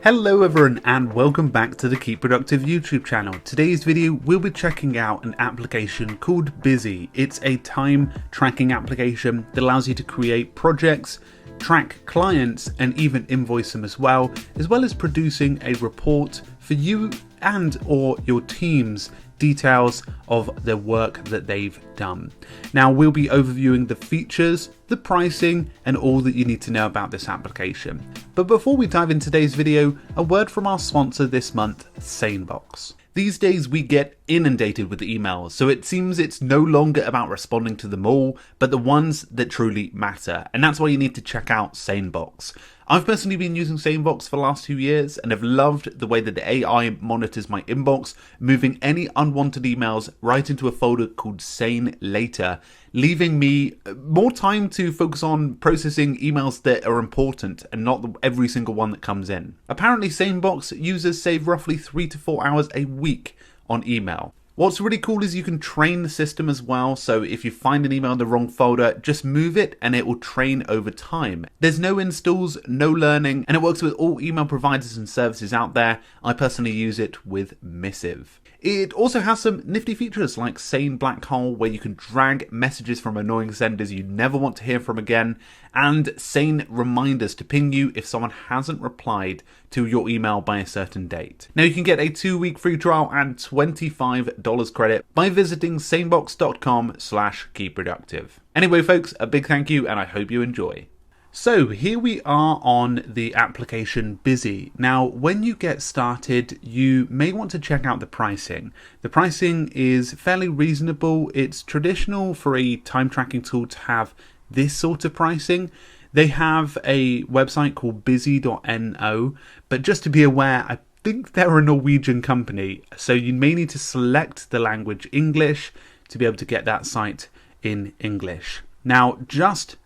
Hello everyone and welcome back to the Keep Productive YouTube channel. Today's video we'll be checking out an application called Busy. It's a time tracking application that allows you to create projects, track clients and even invoice them as well as producing a report for you and or your team's details of the work that they've done. Now we'll be overviewing the features, the pricing and all that you need to know about this application. But before we dive into today's video, a word from our sponsor this month, Sanebox. These days we get inundated with emails, so it seems it's no longer about responding to them all, but the ones that truly matter. And that's why you need to check out Sanebox. I've personally been using Sanebox for the last 2 years and have loved the way that the AI monitors my inbox, moving any unwanted emails right into a folder called Sane Later, leaving me more time to focus on processing emails that are important and not every single one that comes in. Apparently Sanebox users save roughly 3 to 4 hours a week on email. What's really cool is you can train the system as well, so if you find an email in the wrong folder, just move it and it will train over time. There's no installs, no learning, and it works with all email providers and services out there. I personally use it with Missive. It also has some nifty features like Sane Black Hole, where you can drag messages from annoying senders you never want to hear from again, and Sane Reminders to ping you if someone hasn't replied to your email by a certain date. Now you can get a 2-week free trial and $25 credit by visiting sanebox.com/keepproductive. Anyway folks, a big thank you and I hope you enjoy. So here we are on the application Busy. Now when you get started you may want to check out the pricing. The pricing is fairly reasonable. It's traditional for a time tracking tool to have this sort of pricing. They have a website called busy.no, but just to be aware, I think they're a Norwegian company, so you may need to select the language English to be able to get that site in English. Now just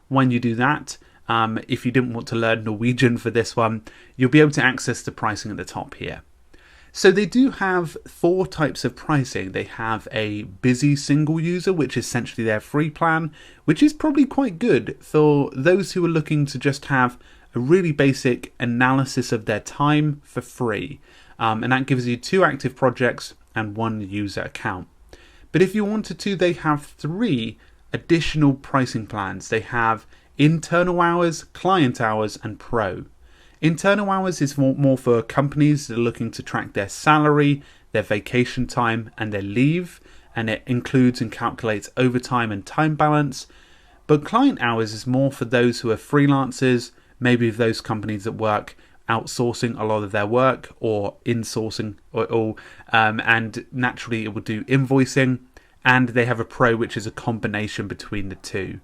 when you do that, if you didn't want to learn Norwegian for this one, you'll be able to access the pricing at the top here. So they do have 4 types of pricing. They have a Busy single user, which is essentially their free plan, which is probably quite good for those who are looking to just have a really basic analysis of their time for free. And that gives you 2 active projects and 1 user account. But if you wanted to, they have 3 additional pricing plans. They have internal hours, client hours and pro. Internal hours is more for companies that are looking to track their salary, their vacation time and their leave, and it includes and calculates overtime and time balance. But client hours is more for those who are freelancers, maybe those companies that work outsourcing a lot of their work or insourcing and naturally it will do invoicing, and they have a pro which is a combination between the two.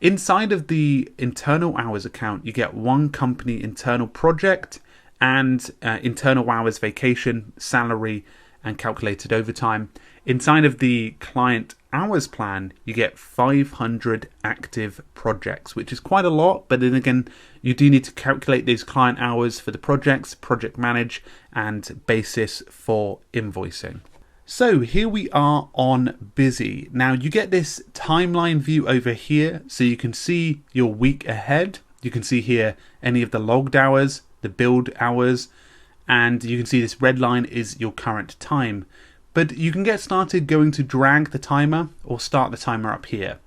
Inside of the internal hours account, you get 1 company internal project and internal hours, vacation, salary, and calculated overtime. Inside of the client hours plan, you get 500 active projects, which is quite a lot. But then again, you do need to calculate these client hours for the projects, project manage, and basis for invoicing. So here we are on Busy. Now you get this timeline view over here, so you can see your week ahead. You can see here any of the logged hours, the billed hours, and you can see this red line is your current time. But you can get started going to drag the timer or start the timer up here.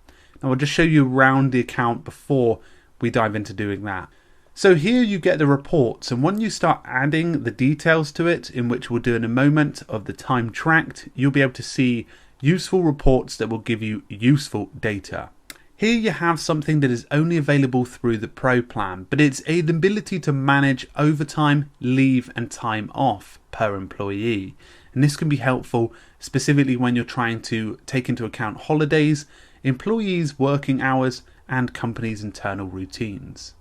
Now I'll just show you around the account before we dive into doing that. So here you get the reports, and when you start adding the details to it, in which we'll do in a moment, of the time tracked, you'll be able to see useful reports that will give you useful data. Here you have something that is only available through the Pro plan, but it's the ability to manage overtime, leave and time off per employee. And this can be helpful specifically when you're trying to take into account holidays, employees' working hours and companies' internal routines.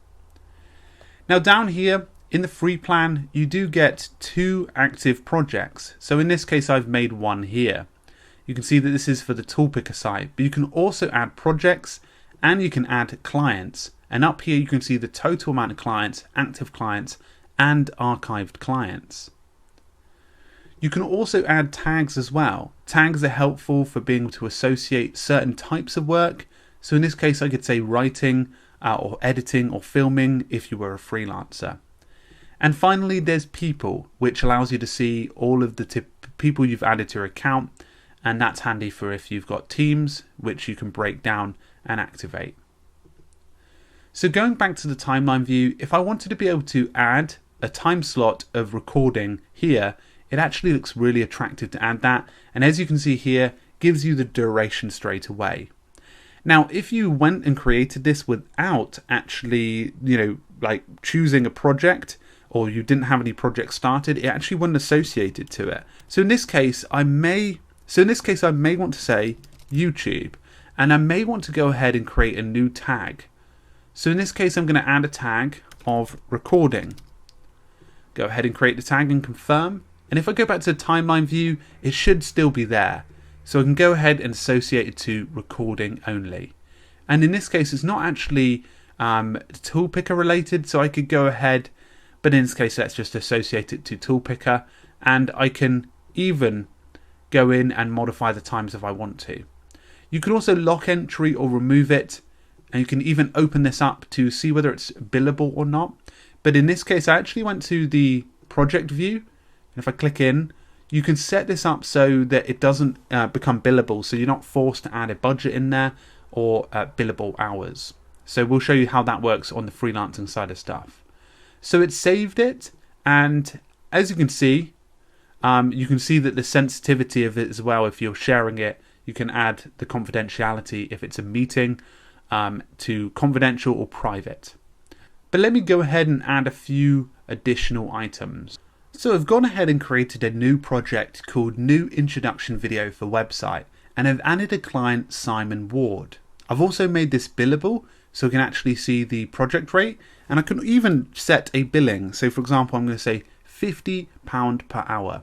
Now down here in the free plan, you do get 2 active projects. So in this case, I've made 1 here. You can see that this is for the toolpicker site, but you can also add projects and you can add clients. And up here, you can see the total amount of clients, active clients and archived clients. You can also add tags as well. Tags are helpful for being able to associate certain types of work. So in this case, I could say writing, or editing or filming if you were a freelancer. And finally, there's people, which allows you to see all of the people you've added to your account. And that's handy for if you've got teams, which you can break down and activate. So going back to the timeline view, if I wanted to be able to add a time slot of recording here, it actually looks really attractive to add that. And as you can see here, gives you the duration straight away. Now, if you went and created this without actually, like choosing a project, or you didn't have any projects started, it actually wouldn't associate it to it. So in this case, I may want to say YouTube, and I may want to go ahead and create a new tag. So in this case, I'm going to add a tag of recording. Go ahead and create the tag and confirm. And if I go back to the timeline view, it should still be there. So I can go ahead and associate it to recording only. And in this case, it's not actually tool picker related. So I could go ahead, but in this case, let's just associate it to tool picker. And I can even go in and modify the times if I want to. You can also lock entry or remove it. And you can even open this up to see whether it's billable or not. But in this case, I actually went to the project view. And if I click in, you can set this up so that it doesn't become billable. So you're not forced to add a budget in there or billable hours. So we'll show you how that works on the freelancing side of stuff. So it saved it. And as you can see that the sensitivity of it as well, if you're sharing it, you can add the confidentiality if it's a meeting to confidential or private. But let me go ahead and add a few additional items. So I've gone ahead and created a new project called New Introduction Video for Website, and I've added a client, Simon Ward. I've also made this billable, so I can actually see the project rate, and I can even set a billing. So for example, I'm going to say £50 per hour.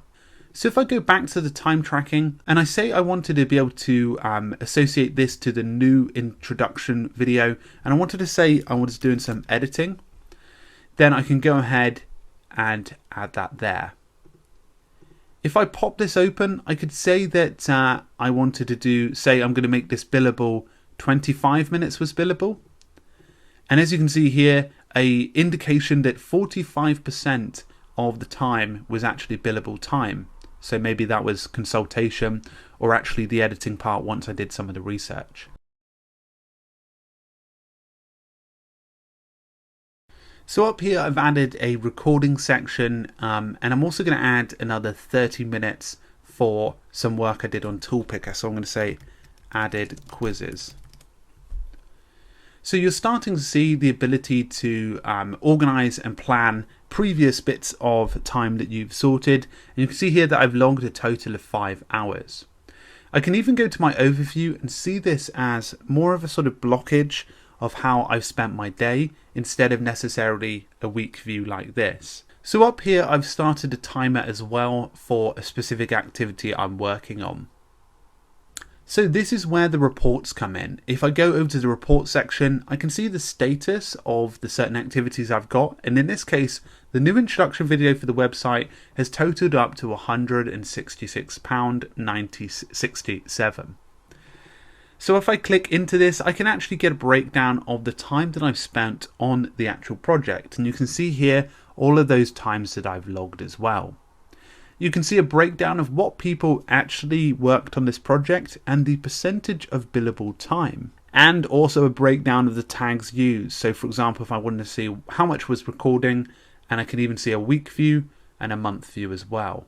So if I go back to the time tracking and I say I wanted to be able to associate this to the new introduction video, and I wanted to say I was doing some editing, then I can go ahead and add that there. If I pop this open, I could say that I wanted to say I'm going to make this billable 25 minutes was billable. And as you can see here, a indication that 45% of the time was actually billable time. So maybe that was consultation or actually the editing part once I did some of the research. So up here I've added a recording section and I'm also going to add another 30 minutes for some work I did on Toolpicker. So I'm going to say added quizzes. So you're starting to see the ability to organize and plan previous bits of time that you've sorted. And you can see here that I've logged a total of 5 hours. I can even go to my overview and see this as more of a sort of blockage of how I've spent my day instead of necessarily a week view like this. So up here I've started a timer as well for a specific activity I'm working on. So this is where the reports come in. If I go over to the report section, I can see the status of the certain activities I've got. And in this case, the new introduction video for the website has totaled up to £166.67. So if I click into this, I can actually get a breakdown of the time that I've spent on the actual project. And you can see here all of those times that I've logged as well. You can see a breakdown of what people actually worked on this project and the percentage of billable time. And also a breakdown of the tags used. So for example, if I wanted to see how much was recording, and I can even see a week view and a month view as well.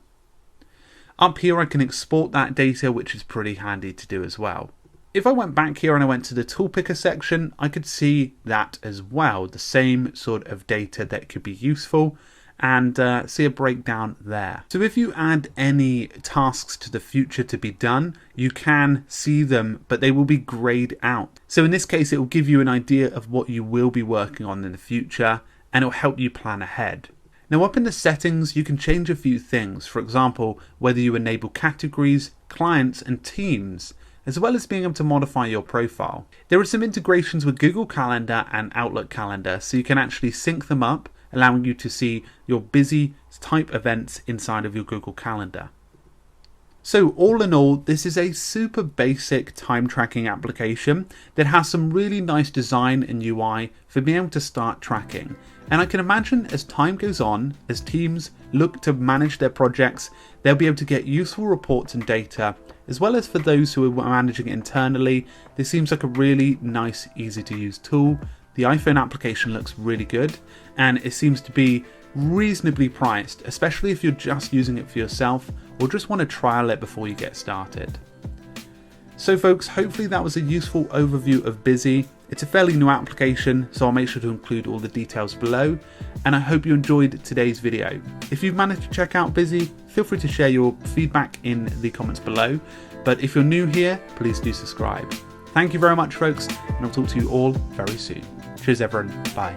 Up here I can export that data, which is pretty handy to do as well. If I went back here and I went to the tool picker section, I could see that as well, the same sort of data that could be useful, and see a breakdown there. So if you add any tasks to the future to be done, you can see them, but they will be grayed out. So in this case, it will give you an idea of what you will be working on in the future, and it will help you plan ahead. Now up in the settings, you can change a few things. For example, whether you enable categories, clients, and teams, as well as being able to modify your profile. There are some integrations with Google Calendar and Outlook Calendar, so you can actually sync them up, allowing you to see your busy type events inside of your Google Calendar. So all in all, this is a super basic time tracking application that has some really nice design and UI for being able to start tracking. And I can imagine as time goes on, as teams look to manage their projects, they'll be able to get useful reports and data, as well as for those who are managing it internally. This seems like a really nice, easy to use tool. The iPhone application looks really good, and it seems to be reasonably priced, especially if you're just using it for yourself or just want to trial it before you get started. So folks, hopefully that was a useful overview of Busy. It's a fairly new application, so I'll make sure to include all the details below, and I hope you enjoyed today's video. If you've managed to check out Busy, feel free to share your feedback in the comments below, but if you're new here, please do subscribe. Thank you very much folks, and I'll talk to you all very soon. Cheers everyone, bye.